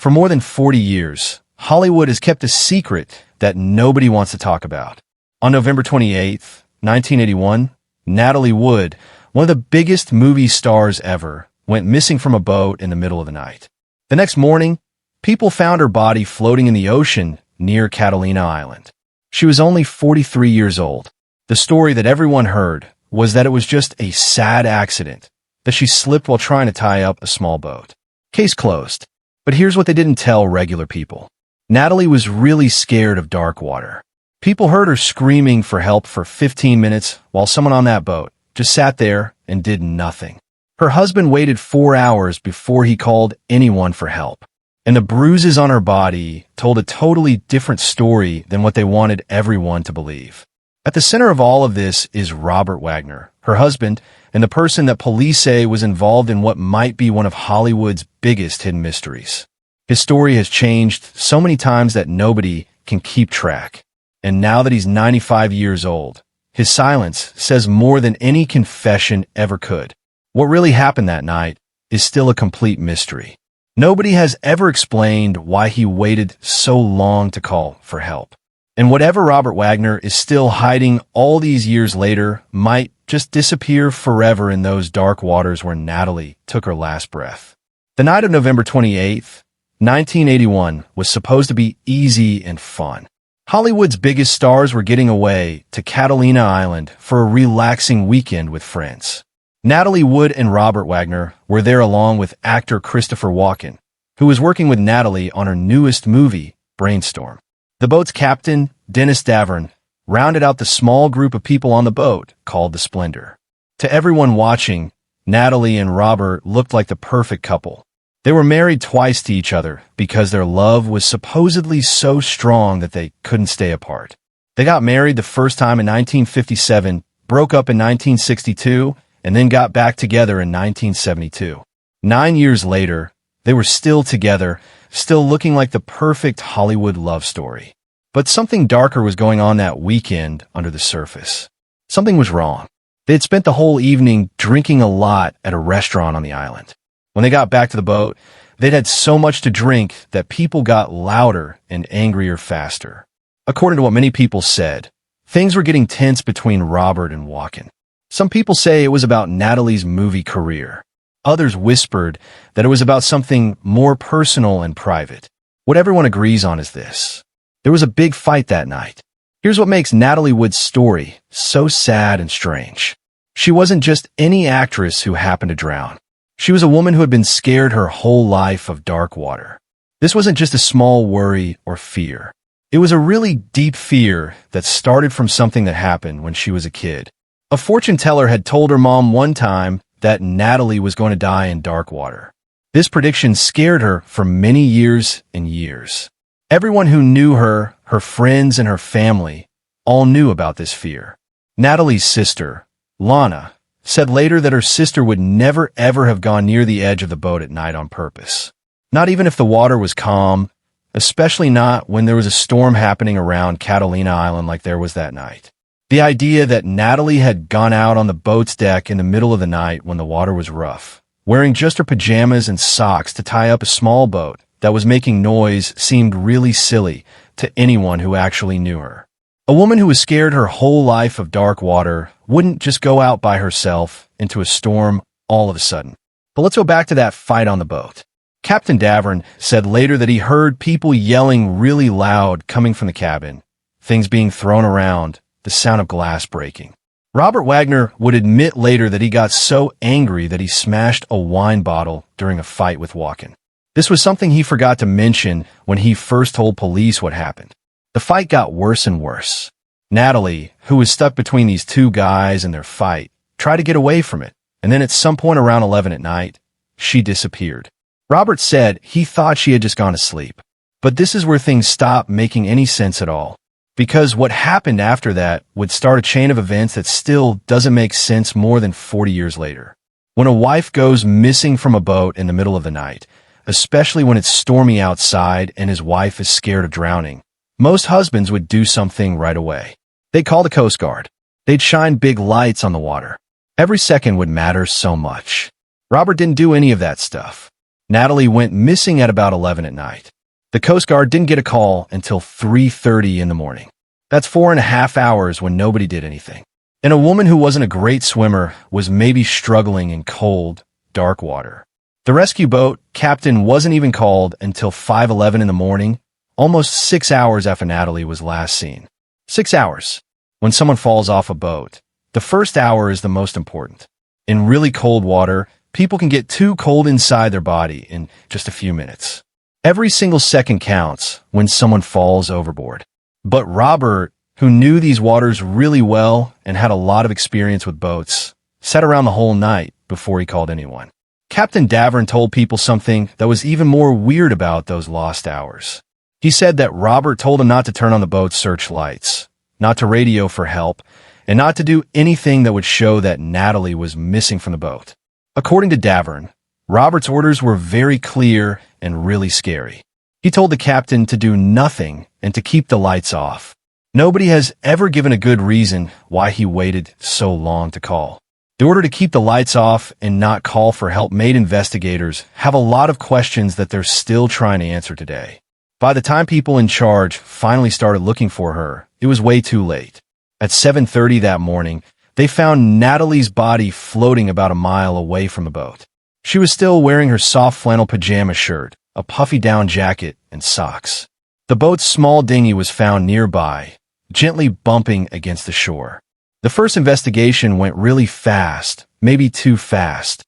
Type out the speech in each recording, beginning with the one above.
For more than 40 years, Hollywood has kept a secret that nobody wants to talk about. On November 28, 1981, Natalie Wood, one of the biggest movie stars ever, went missing from a boat in the middle of the night. The next morning, people found her body floating in the ocean near Catalina Island. She was only 43 years old. The story that everyone heard was that it was just a sad accident, that she slipped while trying to tie up a small boat. Case closed. But here's what they didn't tell regular people. Natalie was really scared of dark water. People heard her screaming for help for 15 minutes while someone on that boat just sat there and did nothing. Her husband waited 4 hours before he called anyone for help. And the bruises on her body told a totally different story than what they wanted everyone to believe. At the center of all of this is Robert Wagner, her husband, and the person that police say was involved in what might be one of Hollywood's biggest hidden mysteries. His story has changed so many times that nobody can keep track. And now that he's 95 years old, his silence says more than any confession ever could. What really happened that night is still a complete mystery. Nobody has ever explained why he waited so long to call for help. And whatever Robert Wagner is still hiding all these years later might just disappear forever in those dark waters where Natalie took her last breath. The night of November 28th, 1981 was supposed to be easy and fun. Hollywood's biggest stars were getting away to Catalina Island for a relaxing weekend with friends. Natalie Wood and Robert Wagner were there along with actor Christopher Walken, who was working with Natalie on her newest movie, Brainstorm. The boat's captain, Dennis Davern, rounded out the small group of people on the boat called the Splendor. To everyone watching, Natalie and Robert looked like the perfect couple. They were married twice to each other because their love was supposedly so strong that they couldn't stay apart. They got married the first time in 1957, broke up in 1962, and then got back together in 1972. 9 years later, they were still together, still looking like the perfect Hollywood love story. But something darker was going on that weekend under the surface. Something was wrong. They had spent the whole evening drinking a lot at a restaurant on the island. When they got back to the boat, they'd had so much to drink that people got louder and angrier faster. According to what many people said, things were getting tense between Robert and Walken. Some people say it was about Natalie's movie career. Others whispered that it was about something more personal and private. What everyone agrees on is this. There was a big fight that night. Here's what makes Natalie Wood's story so sad and strange. She wasn't just any actress who happened to drown. She was a woman who had been scared her whole life of dark water. This wasn't just a small worry or fear. It was a really deep fear that started from something that happened when she was a kid. A fortune teller had told her mom one time that Natalie was going to die in dark water. This prediction scared her for many years and years. Everyone who knew her, her friends and her family, all knew about this fear. Natalie's sister, Lana, said later that her sister would never ever have gone near the edge of the boat at night on purpose. Not even if the water was calm, especially not when there was a storm happening around Catalina Island like there was that night. The idea that Natalie had gone out on the boat's deck in the middle of the night when the water was rough, wearing just her pajamas and socks to tie up a small boat that was making noise seemed really silly to anyone who actually knew her. A woman who was scared her whole life of dark water wouldn't just go out by herself into a storm all of a sudden. But let's go back to that fight on the boat. Captain Davern said later that he heard people yelling really loud coming from the cabin, things being thrown around, the sound of glass breaking. Robert Wagner would admit later that he got so angry that he smashed a wine bottle during a fight with Walken. This was something he forgot to mention when he first told police what happened. The fight got worse and worse. Natalie, who was stuck between these two guys and their fight, tried to get away from it, and then at some point around 11 at night, she disappeared. Robert said he thought she had just gone to sleep. But this is where things stopped making any sense at all. Because what happened after that would start a chain of events that still doesn't make sense more than 40 years later. When a wife goes missing from a boat in the middle of the night, especially when it's stormy outside and his wife is scared of drowning, most husbands would do something right away. They'd call the Coast Guard. They'd shine big lights on the water. Every second would matter so much. Robert didn't do any of that stuff. Natalie went missing at about 11 at night. The Coast Guard didn't get a call until 3:30 in the morning. That's 4.5 hours when nobody did anything. And a woman who wasn't a great swimmer was maybe struggling in cold, dark water. The rescue boat captain wasn't even called until 5:11 in the morning, almost 6 hours after Natalie was last seen. 6 hours. When someone falls off a boat, the first hour is the most important. In really cold water, people can get too cold inside their body in just a few minutes. Every single second counts when someone falls overboard. But Robert, who knew these waters really well and had a lot of experience with boats, sat around the whole night before he called anyone. Captain Davern told people something that was even more weird about those lost hours. He said that Robert told him not to turn on the boat's searchlights, not to radio for help, and not to do anything that would show that Natalie was missing from the boat. According to Davern, Robert's orders were very clear and really scary. He told the captain to do nothing and to keep the lights off. Nobody has ever given a good reason why he waited so long to call. The order to keep the lights off and not call for help made investigators have a lot of questions that they're still trying to answer today. By the time people in charge finally started looking for her, it was way too late. At 7:30 that morning, they found Natalie's body floating about a mile away from the boat. She was still wearing her soft flannel pajama shirt, a puffy down jacket, and socks. The boat's small dinghy was found nearby, gently bumping against the shore. The first investigation went really fast, maybe too fast.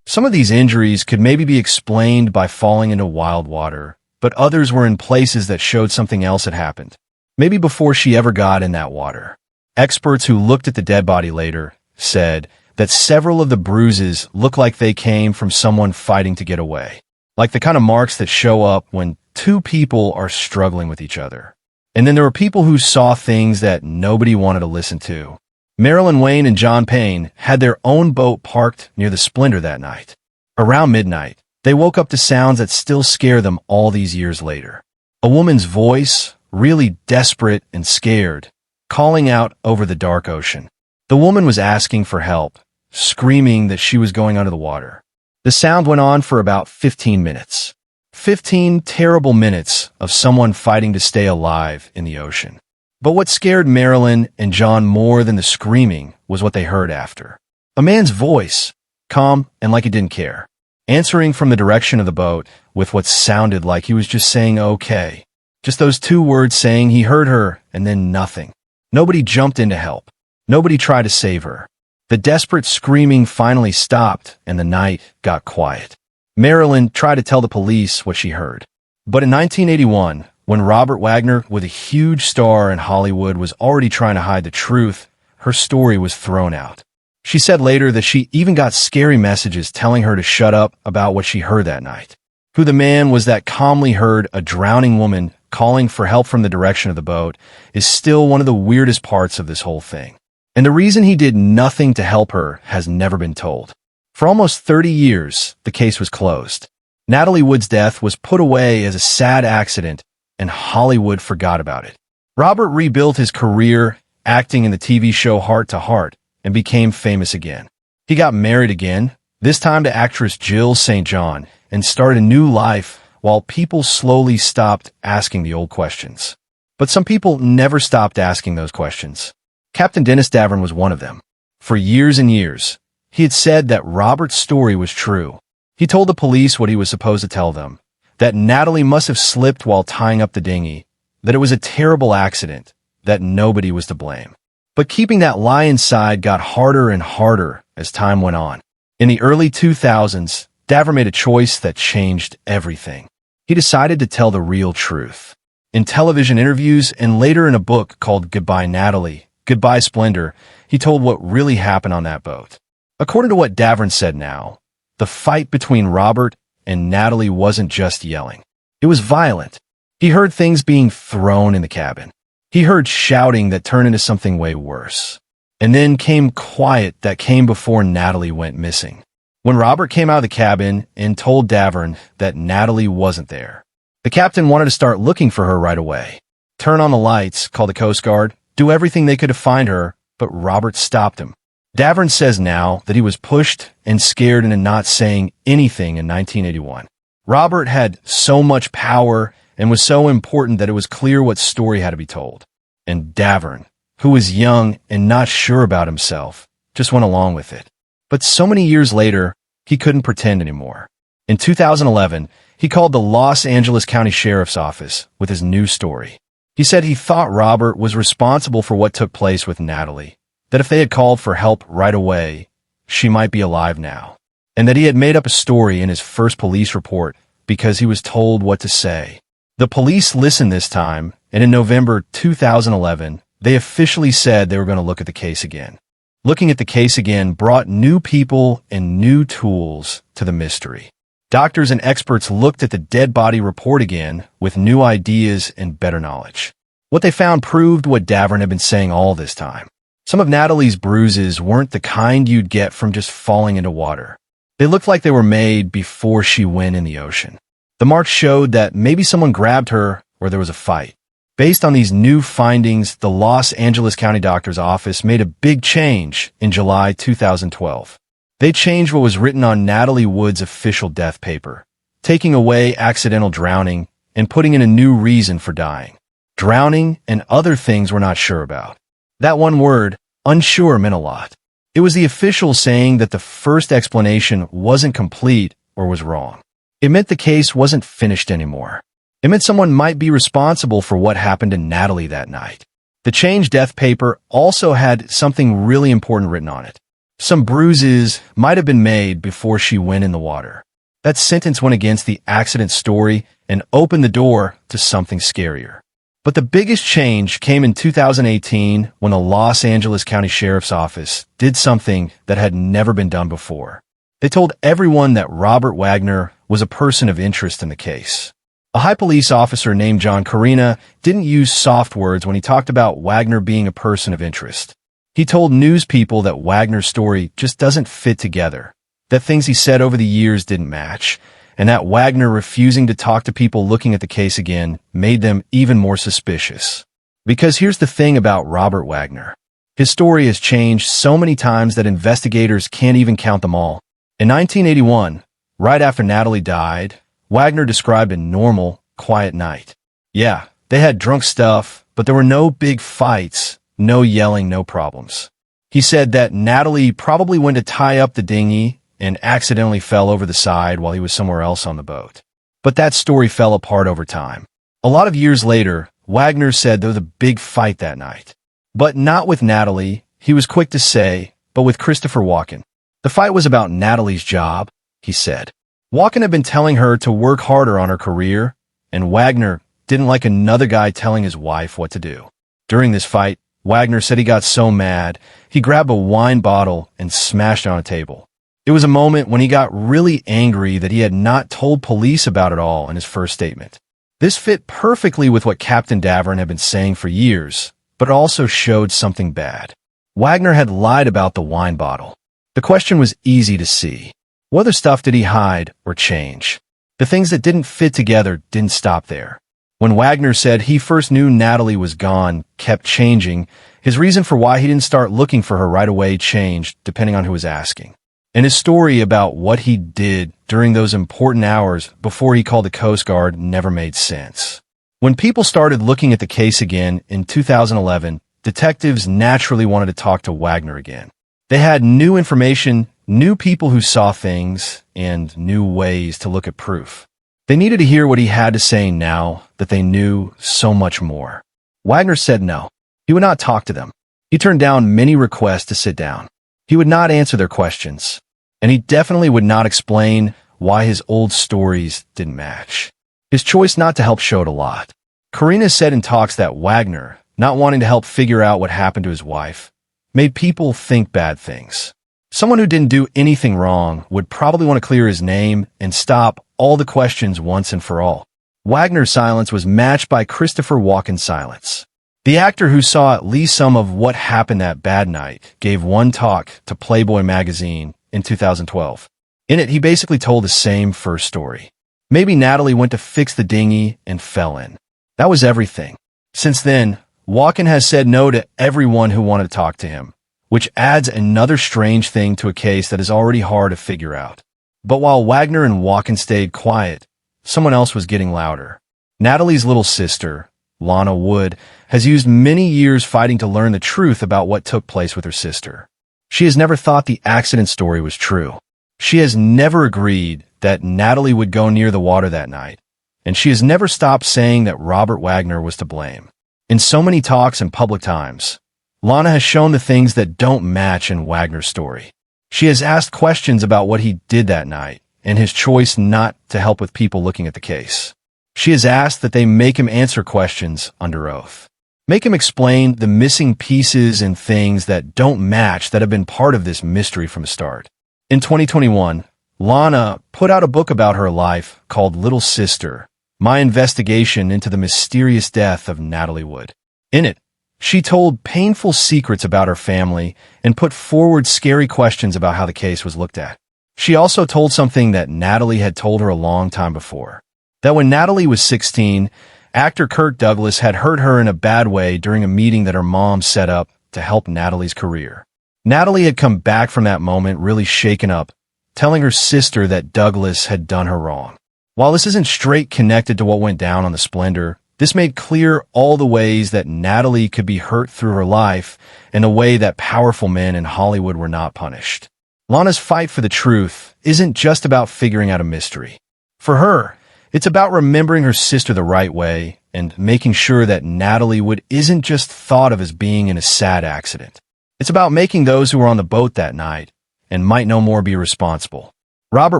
Some of these injuries could maybe be explained by falling into wild water, but others were in places that showed something else had happened, maybe before she ever got in that water. Experts who looked at the dead body later said that several of the bruises looked like they came from someone fighting to get away, like the kind of marks that show up when two people are struggling with each other. And then there were people who saw things that nobody wanted to listen to. Marilyn Wayne and John Payne had their own boat parked near the Splendor that night. Around midnight, they woke up to sounds that still scare them all these years later. A woman's voice, really desperate and scared, calling out over the dark ocean. The woman was asking for help, screaming that she was going under the water. The sound went on for about 15 minutes. 15 terrible minutes of someone fighting to stay alive in the ocean. But what scared Marilyn and John more than the screaming was what they heard after. A man's voice, calm and like he didn't care, answering from the direction of the boat with what sounded like he was just saying okay. Just those two words saying he heard her and then nothing. Nobody jumped in to help. Nobody tried to save her. The desperate screaming finally stopped and the night got quiet. Marilyn tried to tell the police what she heard. But in 1981, when Robert Wagner, with a huge star in Hollywood, was already trying to hide the truth, her story was thrown out. She said later that she even got scary messages telling her to shut up about what she heard that night. Who the man was that calmly heard a drowning woman calling for help from the direction of the boat is still one of the weirdest parts of this whole thing. And the reason he did nothing to help her has never been told. For almost 30 years, the case was closed. Natalie Wood's death was put away as a sad accident, and Hollywood forgot about it. Robert rebuilt his career acting in the TV show Heart to Heart and became famous again. He got married again, this time to actress Jill St. John, and started a new life while people slowly stopped asking the old questions. But some people never stopped asking those questions. Captain Dennis Davern was one of them. For years and years, he had said that Robert's story was true. He told the police what he was supposed to tell them, that Natalie must have slipped while tying up the dinghy, that it was a terrible accident, that nobody was to blame. But keeping that lie inside got harder and harder as time went on. In the early 2000s, Davern made a choice that changed everything. He decided to tell the real truth. In television interviews and later in a book called Goodbye Natalie, Goodbye Splendor, he told what really happened on that boat. According to what Davern said now, the fight between Robert and Natalie wasn't just yelling. It was violent. He heard things being thrown in the cabin. He heard shouting that turned into something way worse. And then came quiet that came before Natalie went missing. When Robert came out of the cabin and told Davern that Natalie wasn't there, the captain wanted to start looking for her right away. Turn on the lights, call the Coast Guard, do everything they could to find her, but Robert stopped him. Davern says now that he was pushed and scared into not saying anything in 1981. Robert had so much power and was so important that it was clear what story had to be told. And Davern, who was young and not sure about himself, just went along with it. But so many years later, he couldn't pretend anymore. In 2011, he called the Los Angeles County Sheriff's Office with his new story. He said he thought Robert was responsible for what took place with Natalie, that if they had called for help right away, she might be alive now, and that he had made up a story in his first police report because he was told what to say. The police listened this time, and in November 2011, they officially said they were going to look at the case again. Looking at the case again brought new people and new tools to the mystery. Doctors and experts looked at the dead body report again with new ideas and better knowledge. What they found proved what Davern had been saying all this time. Some of Natalie's bruises weren't the kind you'd get from just falling into water. They looked like they were made before she went in the ocean. The marks showed that maybe someone grabbed her or there was a fight. Based on these new findings, the Los Angeles County Doctor's Office made a big change in July 2012. They changed what was written on Natalie Wood's official death paper, taking away accidental drowning and putting in a new reason for dying. Drowning and other things we're not sure about. That one word, unsure, meant a lot. It was the official saying that the first explanation wasn't complete or was wrong. It meant the case wasn't finished anymore. It meant someone might be responsible for what happened to Natalie that night. The changed death paper also had something really important written on it. Some bruises might have been made before she went in the water. That sentence went against the accident story and opened the door to something scarier. But the biggest change came in 2018 when the Los Angeles County Sheriff's Office did something that had never been done before. They told everyone that Robert Wagner was a person of interest in the case. A high police officer named John Carina didn't use soft words when he talked about Wagner being a person of interest. He told news people that Wagner's story just doesn't fit together, that things he said over the years didn't match, and that Wagner refusing to talk to people looking at the case again made them even more suspicious. Because here's the thing about Robert Wagner. His story has changed so many times that investigators can't even count them all. In 1981, right after Natalie died, Wagner described a normal, quiet night. Yeah, they had drunk stuff, but there were no big fights, no yelling, no problems. He said that Natalie probably went to tie up the dinghy and accidentally fell over the side while he was somewhere else on the boat. But that story fell apart over time. A lot of years later, Wagner said there was a big fight that night. But not with Natalie, he was quick to say, but with Christopher Walken. The fight was about Natalie's job, he said. Walken had been telling her to work harder on her career, and Wagner didn't like another guy telling his wife what to do. During this fight, Wagner said he got so mad, he grabbed a wine bottle and smashed it on a table. It was a moment when he got really angry that he had not told police about it all in his first statement. This fit perfectly with what Captain Davern had been saying for years, but it also showed something bad. Wagner had lied about the wine bottle. The question was easy to see. What other stuff did he hide or change? The things that didn't fit together didn't stop there. When Wagner said he first knew Natalie was gone, kept changing, his reason for why he didn't start looking for her right away changed depending on who was asking. And his story about what he did during those important hours before he called the Coast Guard never made sense. When people started looking at the case again in 2011, detectives naturally wanted to talk to Wagner again. They had new information, new people who saw things, and new ways to look at proof. They needed to hear what he had to say now that they knew so much more. Wagner said no. He would not talk to them. He turned down many requests to sit down. He would not answer their questions. And he definitely would not explain why his old stories didn't match. His choice not to help showed a lot. Carina said in talks that Wagner, not wanting to help figure out what happened to his wife, made people think bad things. Someone who didn't do anything wrong would probably want to clear his name and stop all the questions once and for all. Wagner's silence was matched by Christopher Walken's silence. The actor who saw at least some of what happened that bad night gave one talk to Playboy magazine in 2012. In it, he basically told the same first story. Maybe Natalie went to fix the dinghy and fell in. That was everything. Since then, Walken has said no to everyone who wanted to talk to him, which adds another strange thing to a case that is already hard to figure out. But while Wagner and Walken stayed quiet, someone else was getting louder. Natalie's little sister, Lana Wood, has used many years fighting to learn the truth about what took place with her sister. She has never thought the accident story was true. She has never agreed that Natalie would go near the water that night, and she has never stopped saying that Robert Wagner was to blame. In so many talks and public times, Lana has shown the things that don't match in Wagner's story. She has asked questions about what he did that night and his choice not to help with people looking at the case. She has asked that they make him answer questions under oath. Make him explain the missing pieces and things that don't match that have been part of this mystery from the start. In 2021, Lana put out a book about her life called Little Sister, My Investigation into the Mysterious Death of Natalie Wood. In it, she told painful secrets about her family and put forward scary questions about how the case was looked at. She also told something that Natalie had told her a long time before, that when Natalie was 16, actor Kirk Douglas had hurt her in a bad way during a meeting that her mom set up to help Natalie's career. Natalie had come back from that moment really shaken up, telling her sister that Douglas had done her wrong. While this isn't straight connected to what went down on the Splendor, this made clear all the ways that Natalie could be hurt through her life in a way that powerful men in Hollywood were not punished. Lana's fight for the truth isn't just about figuring out a mystery. For her, it's about remembering her sister the right way and making sure that Natalie Wood isn't just thought of as being in a sad accident. It's about making those who were on the boat that night and might no more be responsible. Robert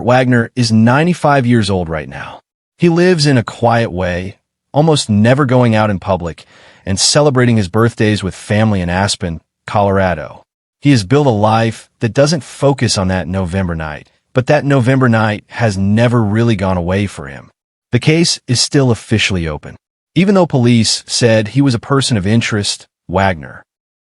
Wagner is 95 years old right now. He lives in a quiet way, almost never going out in public, and celebrating his birthdays with family in Aspen, Colorado. He has built a life that doesn't focus on that November night, but that November night has never really gone away for him. The case is still officially open. Even though police said he was a person of interest, Wagner